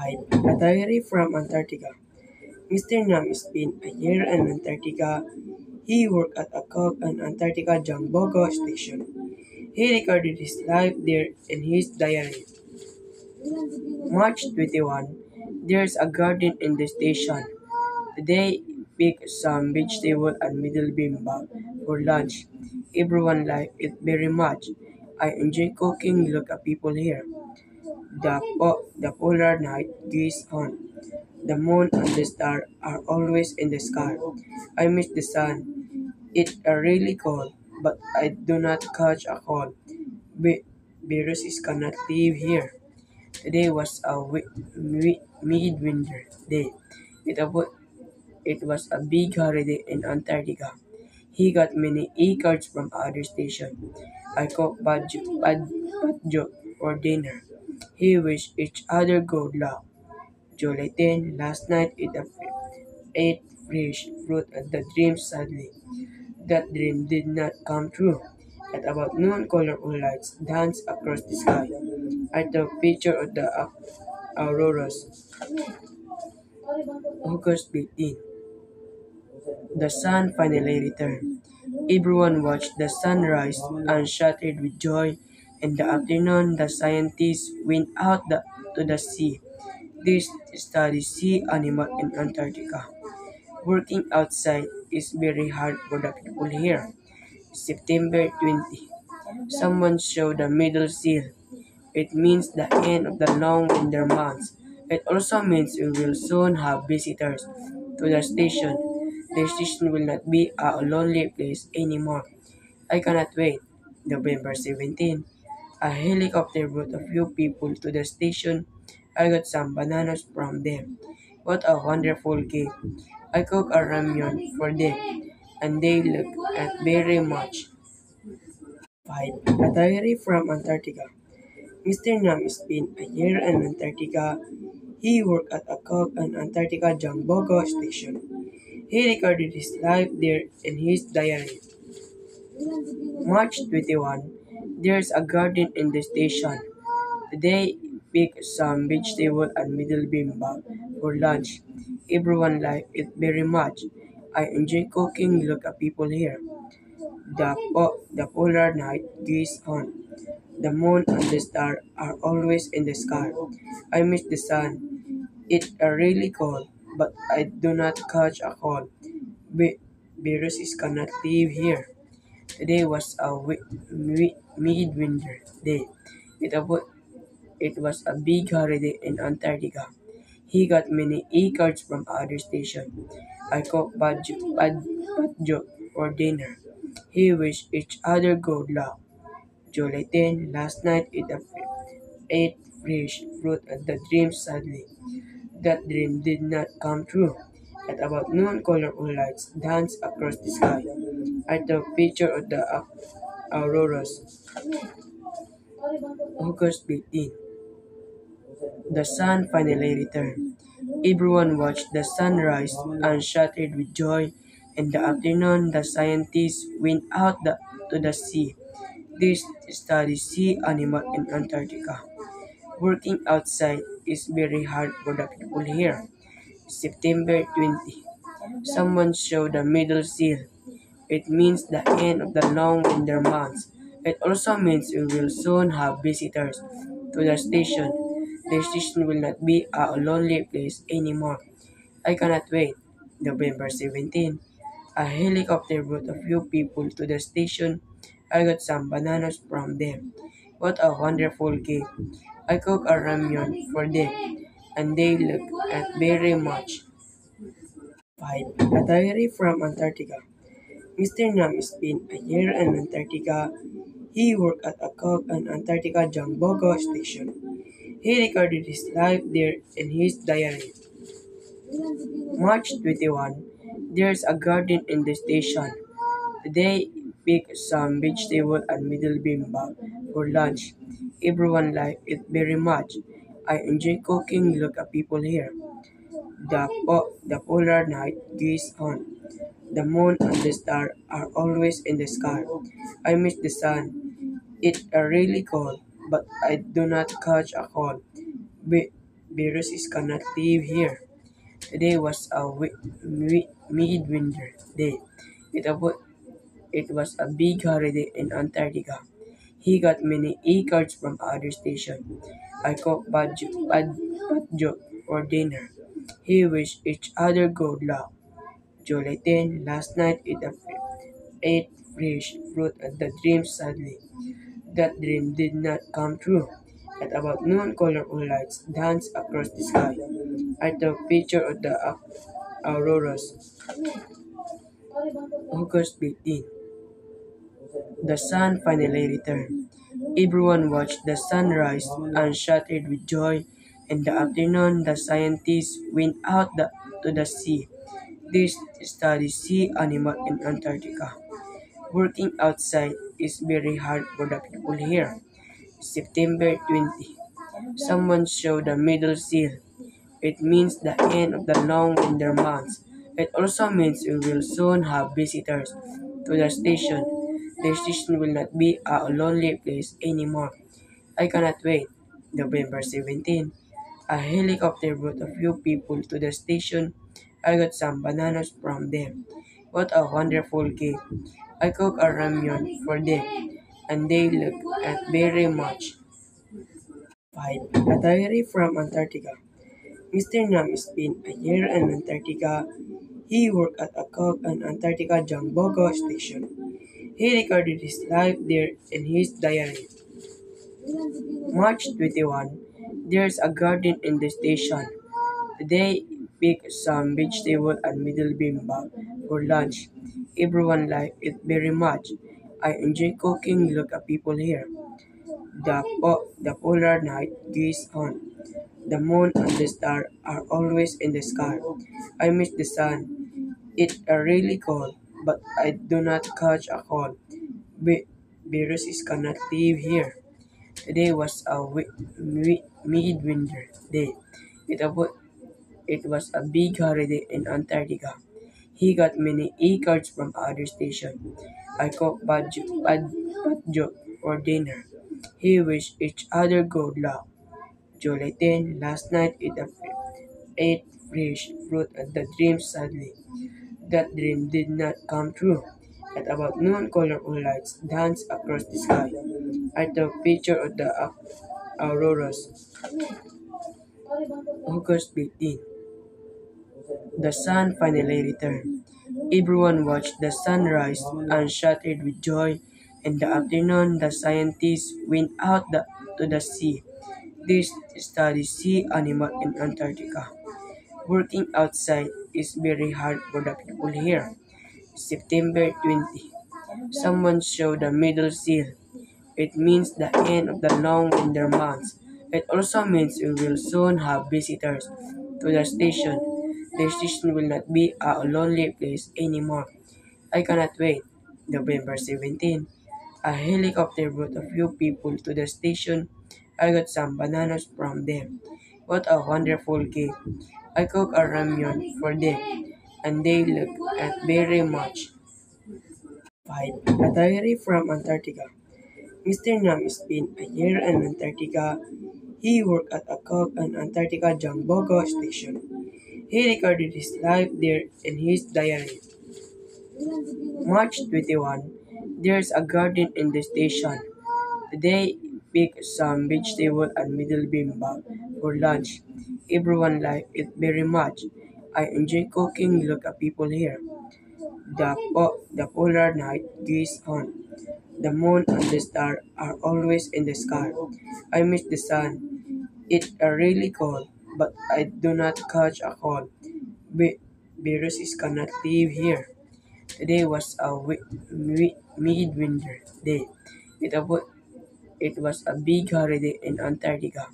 5. A Diary from Antarctica. Mr. Nam spent a year in Antarctica. He worked at a Cook and Antarctica Jambogo station. He recorded his life there in his diary. March 21. There's a garden in the station. Today, pick some vegetable and middle bimbap for lunch. Everyone liked it very much. I enjoy cooking. Look at people here. The polar night goes on. The moon and the stars are always in the sky. I miss the sun. It's really cold, but I do not catch a cold. Viruses cannot live here. Today was a midwinter day. It, abo- it was a big holiday in Antarctica. He got many e-cards from other stations. I cooked bad joke for dinner. He wished each other good luck. Jolene last night ate fresh fruit and the dream sadly. That dream did not come true. At about noon, colorful lights danced across the sky. I took a picture of the auroras. August 15. The sun finally returned. Everyone watched the sunrise and shouted with joy. In the afternoon, the scientists went to the sea. They study sea animals in Antarctica. Working outside is very hard for the people here. September 20. Someone showed the middle seal. It means the end of the long winter months. It also means we will soon have visitors to the station. The station will not be a lonely place anymore. I cannot wait. November 17. A helicopter brought a few people to the station. I got some bananas from them. What a wonderful gift. I cooked a ramyun for them, and they look at very much. 5. A Diary from Antarctica. Mr. Nam spent a year in Antarctica. He worked at a Cook and Antarctica Jambogo station. He recorded his life there in his diary. March 21. There's a garden in the station. Today, pick some vegetable and middle bimbap for lunch. Everyone liked it very much. I enjoy cooking. Look at people here. The polar night goes on. The moon and the stars are always in the sky. I miss the sun. It's really cold, but I do not catch a cold. Viruses cannot live here. Today was a midwinter day. It, abo- it was a big holiday in Antarctica. He got many e-cards from other stations. I cooked bad joke for dinner. He wished each other good luck. Jolene last night ate fresh fruit and the dream sadly. That dream did not come true. At about noon, colorful lights danced across the sky. I took a picture of the auroras. August 15. The sun finally returned. Everyone watched the sunrise and shouted with joy. In the afternoon, the scientists went to the sea. They study sea animals in Antarctica. Working outside is very hard for the people here. September 20. Someone showed the middle seal. It means the end of the long winter months. It also means we will soon have visitors to the station. The station will not be a lonely place anymore. I cannot wait. November 17. A helicopter brought a few people to the station. I got some bananas from them. What a wonderful gift. I cooked a ramyun for them, and they look at very much. 5. A Diary from Antarctica. Mr. Nam spent a year in Antarctica. He worked at a Cook and Antarctica Jambogo station. He recorded his life there in his diary. March 21. There's a garden in the station. Today, pick some vegetable and middle bimbap for lunch. Everyone liked it very much. I enjoy cooking. Look at people here. The polar night goes on. The moon and the stars are always in the sky. I miss the sun. It's really cold, but I do not catch a cold. Viruses cannot live here. Today was a midwinter day. It, abo- it was a big holiday in Antarctica. He got many e-cards from other stations. I cooked bad joke for dinner. He wished each other good luck. July 10, last night ate fresh fruit and the dream sadly. That dream did not come true. At about noon, colorful lights danced across the sky. I took a picture of the auroras. August 15. The sun finally returned. Everyone watched the sunrise and shouted with joy. In the afternoon, the scientists went to the sea. They studied sea animals in Antarctica. Working outside is very hard for the people here. September 20. Someone showed the middle seal. It means the end of the long winter months. It also means we will soon have visitors to the station. The station will not be a lonely place anymore. I cannot wait. November 17. A helicopter brought a few people to the station. I got some bananas from them. What a wonderful gift. I cooked a ramyun for them, and they look at very much. 5. A diary from Antarctica. Mr. Nam spent a year in Antarctica. He worked at a cook on Antarctica Jambogo station. He recorded his life there in his diary. March 21. There's a garden in the station. Today, picked some vegetable and middle bimbap for lunch. Everyone liked it very much. I enjoy cooking. Look at people here. The polar night goes on. The moon and the stars are always in the sky. I miss the sun. It's really cold, but I do not catch a cold. Viruses cannot live here. Today was a midwinter day. It, abo- it was a big holiday in Antarctica. He got many e-cards from other stations. I cooked bad joke for dinner. He wished each other good luck. July 10, last night ate fresh fruit and the dream sadly. That dream did not come true. At about noon, colorful lights danced across the sky. I took a picture of the auroras. August 15. The sun finally returned. Everyone watched the sunrise and shouted with joy. In the afternoon, the scientists went to the sea. They studied sea animals in Antarctica. Working outside is very hard for the people here. September 20. Someone showed the middle seal. It means the end of the long winter months. It also means we will soon have visitors to the station. The station will not be a lonely place anymore. I cannot wait. November 17. A helicopter brought a few people to the station. I got some bananas from them. What a wonderful gift. I cooked a ramyun for them, and they look at very much. 5. A diary from Antarctica. Mr. Nam spent a year in Antarctica. He worked at a cook on Antarctica Jambogo station. He recorded his life there in his diary. March 21. There's a garden in the station. Today, picked some vegetable and middle bimbap for lunch. Everyone liked it very much. I enjoy cooking. Look at people here. The polar night goes on. The moon and the stars are always in the sky. I miss the sun. It's really cold, but I do not catch a cold. Viruses cannot live here. Today was a midwinter day. It, abo- it was a big holiday in Antarctica.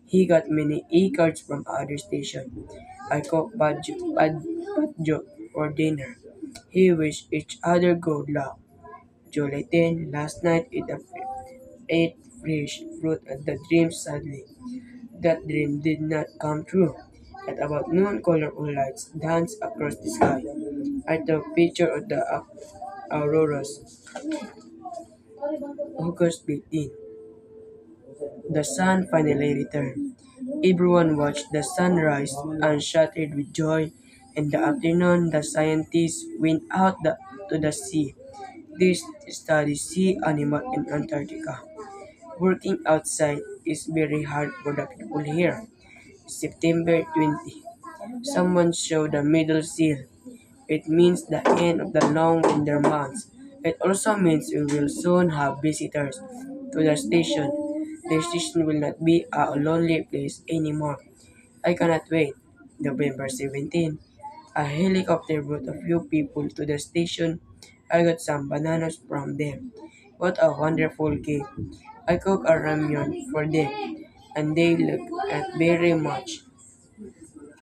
He got many e-cards from other stations. I cooked bad joke for dinner. He wished each other good luck. July 10, last night ate fresh fruit and the dream sadly. That dream did not come true. At about noon, colorful lights danced across the sky. I took a picture of the auroras. August 15. The sun finally returned. Everyone watched the sunrise and shouted with joy. In the afternoon, the scientists went to the sea. They studied sea animals in Antarctica. Working outside is very hard for the people here. September 20. Someone showed the middle seal. It means the end of the long winter months. It also means we will soon have visitors to the station. The station will not be a lonely place anymore. I cannot wait. November 17. A helicopter brought a few people to the station. I got some bananas from them. What a wonderful gift. I cooked a ramyun for them, and they looked at very much.